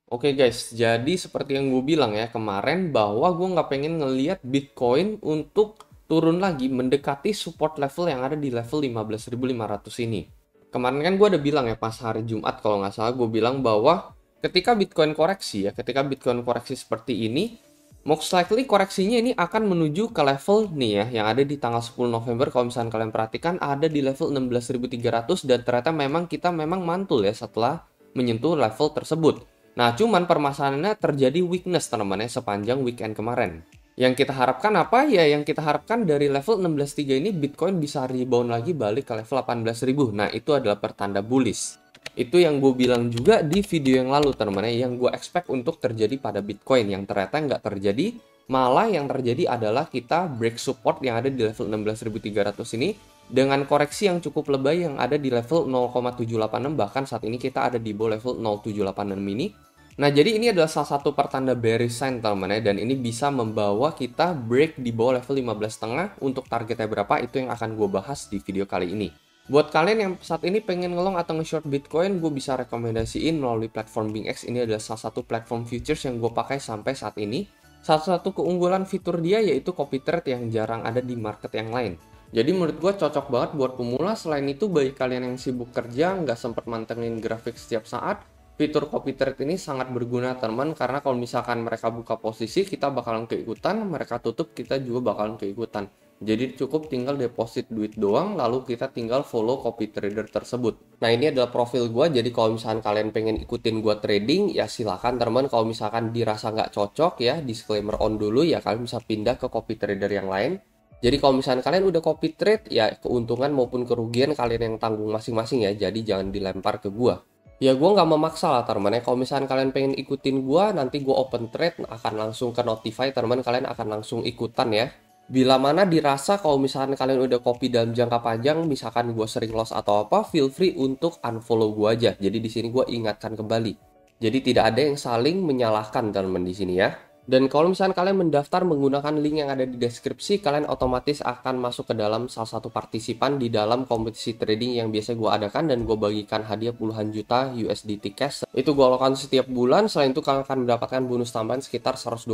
Oke guys, jadi seperti yang gue bilang ya kemarin bahwa gue nggak pengen ngelihat Bitcoin untuk turun lagi mendekati support level yang ada di level 15.500 ini. Kemarin kan gue udah bilang ya pas hari Jumat kalau nggak salah gue bilang bahwa ketika Bitcoin koreksi ya, ketika Bitcoin koreksi seperti ini, most likely koreksinya ini akan menuju ke level nih ya yang ada di tanggal 10 November kalau misalnya kalian perhatikan ada di level 16.300 dan ternyata memang kita memang mantul ya setelah menyentuh level tersebut. Nah, cuman permasalahannya terjadi weakness teman-teman ya sepanjang weekend kemarin. Yang kita harapkan apa? Ya, yang kita harapkan dari level 16.3 ini Bitcoin bisa rebound lagi balik ke level 18.000. Nah, itu adalah pertanda bullish. Itu yang gue bilang juga di video yang lalu teman-teman ya, yang gue expect untuk terjadi pada Bitcoin. Yang ternyata nggak terjadi, malah yang terjadi adalah kita break support yang ada di level 16.300 ini dengan koreksi yang cukup lebay yang ada di level 0,786, bahkan saat ini kita ada di bawah level 0,786 ini. Nah, jadi ini adalah salah satu pertanda bearish sign teman-teman ya, dan ini bisa membawa kita break di bawah level 15,5 untuk targetnya berapa itu yang akan gue bahas di video kali ini. Buat kalian yang saat ini pengen ngelong atau nge-short Bitcoin, gue bisa rekomendasiin melalui platform BingX. Ini adalah salah satu platform futures yang gue pakai sampai saat ini. Salah satu keunggulan fitur dia yaitu copy trade yang jarang ada di market yang lain. Jadi menurut gue cocok banget buat pemula. Selain itu bagi kalian yang sibuk kerja, nggak sempat mantengin grafik setiap saat, fitur copy trade ini sangat berguna teman, karena kalau misalkan mereka buka posisi, kita bakalan keikutan, mereka tutup, kita juga bakalan keikutan. Jadi cukup tinggal deposit duit doang, lalu kita tinggal follow copy trader tersebut. Nah, ini adalah profil gue, jadi kalau misalkan kalian pengen ikutin gue trading, ya silakan teman. Kalau misalkan dirasa nggak cocok ya, disclaimer on dulu ya, kalian bisa pindah ke copy trader yang lain. Jadi kalau misalkan kalian udah copy trade, ya keuntungan maupun kerugian kalian yang tanggung masing-masing ya, jadi jangan dilempar ke gue. Ya gue nggak memaksa lah teman ya, kalau misalkan kalian pengen ikutin gue, nanti gue open trade akan langsung ke notify teman, kalian akan langsung ikutan ya. Bila mana dirasa kalau misalkan kalian udah copy dalam jangka panjang, misalkan gue sering loss atau apa, feel free untuk unfollow gue aja. Jadi di sini gue ingatkan kembali. Jadi tidak ada yang saling menyalahkan teman di sini ya. Dan kalau misalkan kalian mendaftar menggunakan link yang ada di deskripsi, kalian otomatis akan masuk ke dalam salah satu partisipan di dalam kompetisi trading yang biasa gue adakan dan gue bagikan hadiah puluhan juta USDT cash. Itu gue lakukan setiap bulan. Selain itu kalian akan mendapatkan bonus tambahan sekitar $120.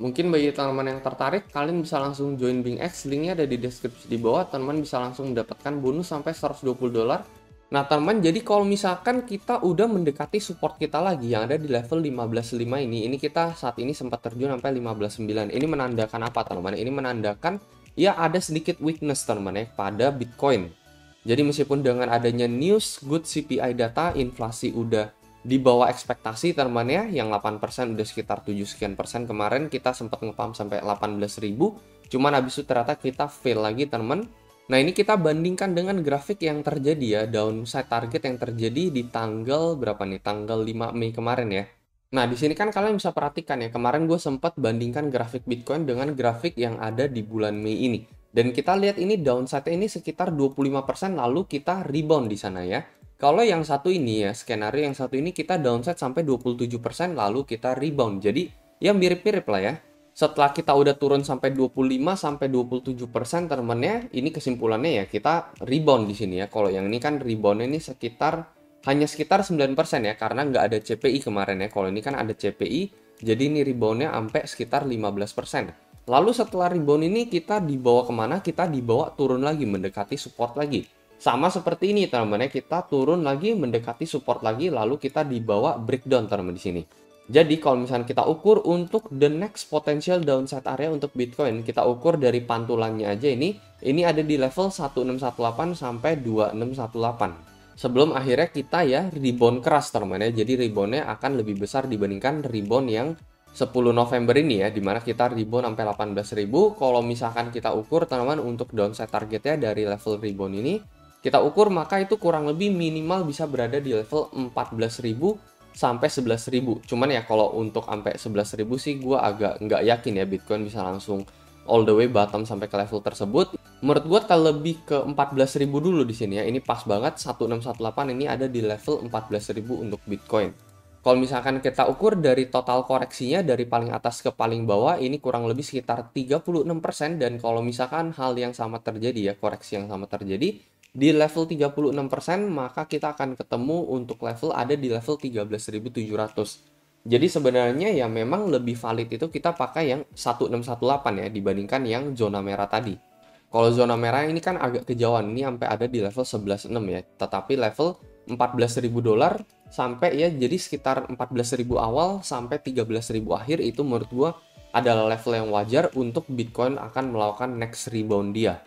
Mungkin bagi teman-teman yang tertarik, kalian bisa langsung join BingX, linknya ada di deskripsi di bawah, teman-teman bisa langsung mendapatkan bonus sampai $120. Nah teman, jadi kalau misalkan kita udah mendekati support kita lagi yang ada di level 15.5 ini kita saat ini sempat terjun sampai 15.9. Ini menandakan apa teman-teman? Ini menandakan ya ada sedikit weakness teman-teman ya pada Bitcoin. Jadi meskipun dengan adanya news, good CPI data, inflasi udah di bawah ekspektasi teman ya, yang 8% udah sekitar 7 sekian persen, kemarin kita sempat ngepump sampai 18.000, cuman habis itu ternyata kita fail lagi teman. Nah ini kita bandingkan dengan grafik yang terjadi ya, downside target yang terjadi di tanggal berapa nih, tanggal 5 Mei kemarin ya. Nah di sini kan kalian bisa perhatikan ya, kemarin gue sempat bandingkan grafik Bitcoin dengan grafik yang ada di bulan Mei ini. Dan kita lihat ini downside ini sekitar 25%, lalu kita rebound di sana ya. Kalau yang satu ini ya, skenario yang satu ini kita downside sampai 27%, lalu kita rebound. Jadi ya mirip-mirip lah ya. Setelah kita udah turun sampai 25 sampai 27% temennya, ini kesimpulannya ya kita rebound di sini ya. Kalau yang ini kan reboundnya ini hanya sekitar 9% ya, karena nggak ada CPI kemarin ya. Kalau ini kan ada CPI, jadi ini reboundnya sampai sekitar 15%. Lalu setelah rebound ini kita dibawa kemana? Kita dibawa turun lagi, mendekati support lagi. Sama seperti ini teman-teman ya, kita turun lagi, mendekati support lagi, lalu kita dibawa breakdown teman-teman di sini. Jadi kalau misalnya kita ukur untuk the next potential downside area untuk Bitcoin, kita ukur dari pantulannya aja ini ada di level 1618 sampai 2618. Sebelum akhirnya kita ya rebound keras teman-teman ya. Jadi reboundnya akan lebih besar dibandingkan rebound yang 10 November ini ya, dimana kita rebound sampai 18.000. Kalau misalkan kita ukur teman-teman untuk downside targetnya dari level rebound ini, kita ukur maka itu kurang lebih minimal bisa berada di level 14.000 sampai 11.000. Cuman ya kalau untuk sampai 11.000 sih gue agak nggak yakin ya Bitcoin bisa langsung all the way bottom sampai ke level tersebut. Menurut gue lebih ke 14.000 dulu di sini ya. Ini pas banget 1618 ini ada di level 14.000 untuk Bitcoin. Kalau misalkan kita ukur dari total koreksinya dari paling atas ke paling bawah ini kurang lebih sekitar 36%, dan kalau misalkan hal yang sama terjadi ya, koreksi yang sama terjadi, di level 36%, maka kita akan ketemu untuk level ada di level 13.700. Jadi sebenarnya ya memang lebih valid itu kita pakai yang 1618 ya dibandingkan yang zona merah tadi. Kalau zona merah ini kan agak kejauhan, ini sampai ada di level 11.6 ya. Tetapi level 14.000 dolar sampai ya jadi sekitar 14.000 awal sampai 13.000 akhir itu menurut gua adalah level yang wajar untuk Bitcoin akan melakukan next rebound dia.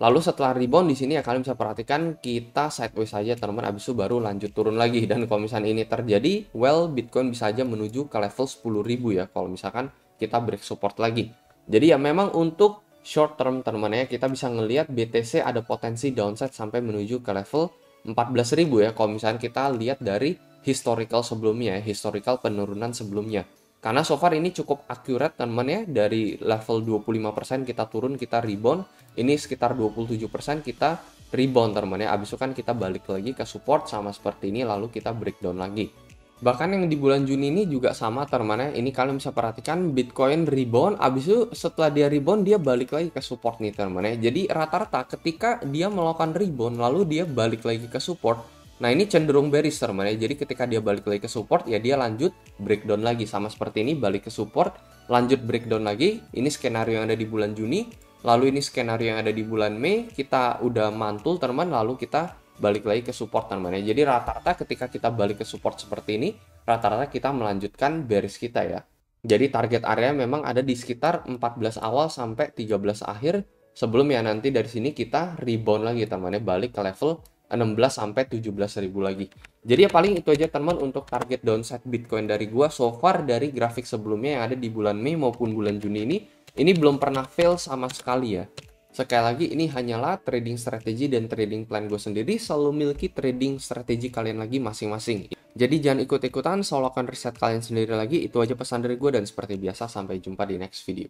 Lalu setelah rebound di sini ya kalian bisa perhatikan kita sideways saja teman-teman, abis itu baru lanjut turun lagi. Dan kalau misalnya ini terjadi, well Bitcoin bisa aja menuju ke level 10.000 ya kalau misalkan kita break support lagi. Jadi ya memang untuk short term teman-teman ya kita bisa ngelihat BTC ada potensi downside sampai menuju ke level 14.000 ya kalau misalnya kita lihat dari historical sebelumnya, historical penurunan sebelumnya. Karena so far ini cukup akurat teman-teman ya, dari level 25% kita turun, kita rebound, ini sekitar 27% kita rebound teman-teman ya. Abis itu kan kita balik lagi ke support sama seperti ini, lalu kita breakdown lagi. Bahkan yang di bulan Juni ini juga sama teman-teman ya, ini kalian bisa perhatikan Bitcoin rebound, abis itu setelah dia rebound dia balik lagi ke support nih teman-teman ya. Jadi rata-rata ketika dia melakukan rebound lalu dia balik lagi ke support, nah ini cenderung bearish teman ya. Jadi ketika dia balik lagi ke support ya dia lanjut breakdown lagi sama seperti ini, balik ke support, lanjut breakdown lagi. Ini skenario yang ada di bulan Juni. Lalu ini skenario yang ada di bulan Mei, kita udah mantul teman, lalu kita balik lagi ke support teman ya. Jadi rata-rata ketika kita balik ke support seperti ini, rata-rata kita melanjutkan bearish kita ya. Jadi target area memang ada di sekitar 14 awal sampai 13 akhir, sebelum ya nanti dari sini kita rebound lagi teman ya, balik ke level 16 sampai 17.000 lagi. Jadi ya paling itu aja teman untuk target downside Bitcoin dari gua so far dari grafik sebelumnya yang ada di bulan Mei maupun bulan Juni ini belum pernah fail sama sekali ya. Sekali lagi ini hanyalah trading strategi dan trading plan gue sendiri, selalu miliki trading strategi kalian lagi masing-masing. Jadi jangan ikut-ikutan, solo lakukan riset kalian sendiri lagi. Itu aja pesan dari gue dan seperti biasa sampai jumpa di next video.